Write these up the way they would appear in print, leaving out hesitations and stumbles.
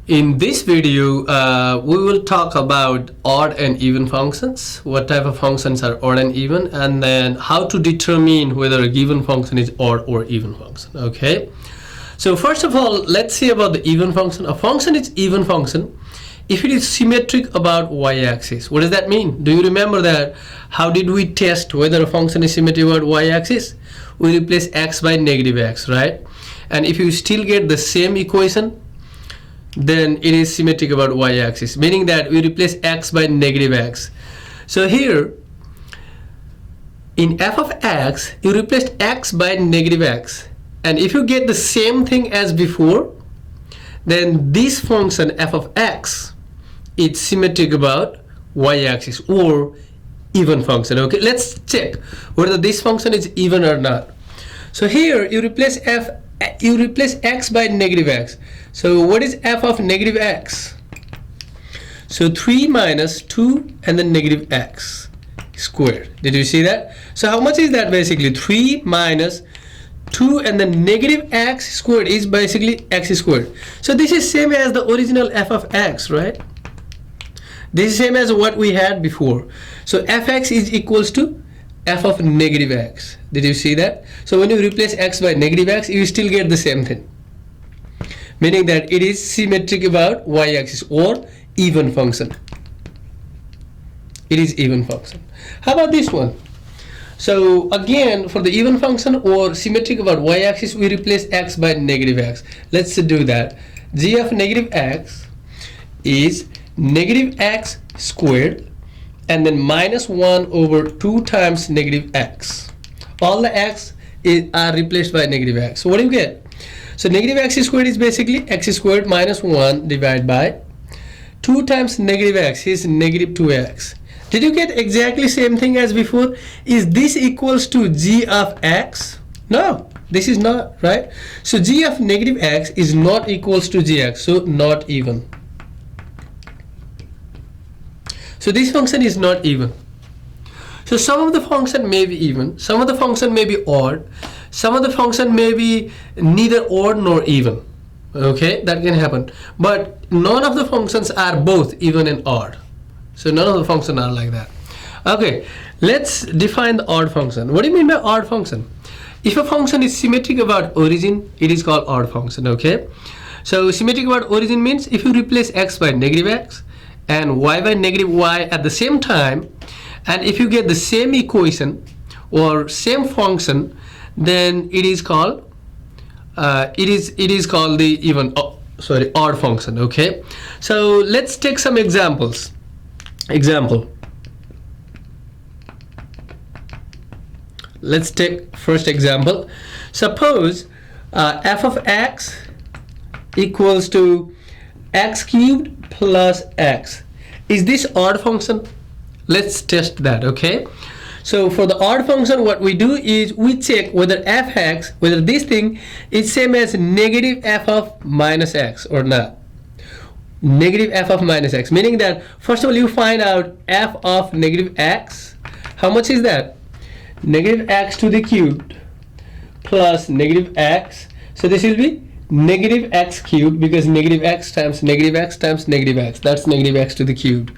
In this video, we will talk about odd and even functions, what type of functions are odd and even, and then how to determine whether a given function is odd or even function. Okay, so first of all, let's see about the even function. A function is even function if it is symmetric about y-axis. What does that mean? Do you remember that? How did we test whether a function is symmetric about y-axis? We replace x by negative x, right? And if you still get the same equation, then it is symmetric about y-axis, meaning that we replace x by negative x. So here in f of x, you replaced x by negative x, and if you get the same thing as before, then this function f of x is symmetric about y-axis or even function. Okay, let's check whether this function is even or not. So here you replace x by negative x. So what is f of negative x? So 3 minus 2 and then negative x squared. Did you see that? So how much is that basically? 3 minus 2 and then negative x squared is basically x squared. So this is same as the original f of x, right? This is same as what we had before. So fx is equals to f of negative x. Did you see that? So when you replace x by negative x, you still get the same thing, meaning that it is symmetric about y-axis or even function. It is even function. How about this one? So again, for the even function or symmetric about y-axis, we replace x by negative x. Let's do that. G of negative x is negative x squared and then minus 1 over 2 times negative x. All the x are replaced by negative x. So what do you get? So negative x squared is basically x squared minus 1 divided by 2 times negative x is negative 2x. Did you get exactly same thing as before? Is this equals to g of x? No, this is not, right? So g of negative x is not equals to gx, so not even. So this function is not even. So some of the function may be even, some of the function may be odd, some of the function may be neither odd nor even. Okay, that can happen. But none of the functions are both even and odd. So none of the functions are like that. Okay, let's define the odd function. What do you mean by odd function? If a function is symmetric about origin, it is called odd function. Okay, so symmetric about origin means if you replace x by negative x and y by negative y at the same time, and if you get the same equation or same function, then it is called the odd function. Okay, so let's take some examples. Let's take first example. Suppose f of x equals to x cubed plus x. Is this odd function? Let's test that. Okay, so for the odd function, what we do is we check whether fx, whether this thing is same as negative f of minus x or not. Negative f of minus x, meaning that first of all you find out f of negative x. How much is that? Negative x to the cubed plus negative x. So this will be negative x cubed, because negative x times negative x times negative x, that's negative x to the cubed,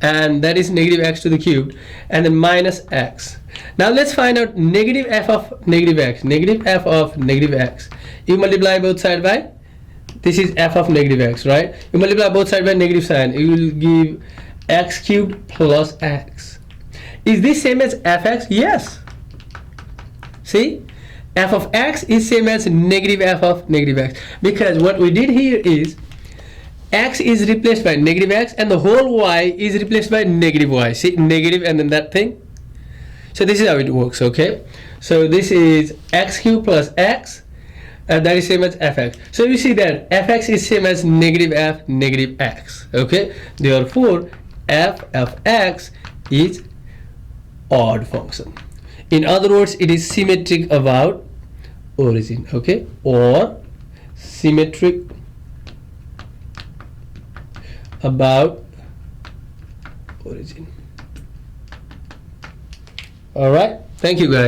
and that is negative x to the cubed, and then minus x. Now let's find out negative f of negative x. Negative f of negative x, you multiply both sides by, this is f of negative x, right? You multiply both sides by negative sign, you will give x cubed plus x. Is this same as fx? Yes. See, f of x is same as negative f of negative x, because what we did here is x is replaced by negative x and the whole y is replaced by negative y. See, negative and then that thing. So this is how it works. Okay, so this is x cubed plus x, and that is same as fx. So you see that fx is same as negative f negative x. Okay, therefore f of x is odd function. In other words, it is symmetric about origin. Okay, or symmetric about origin. All right, thank you guys.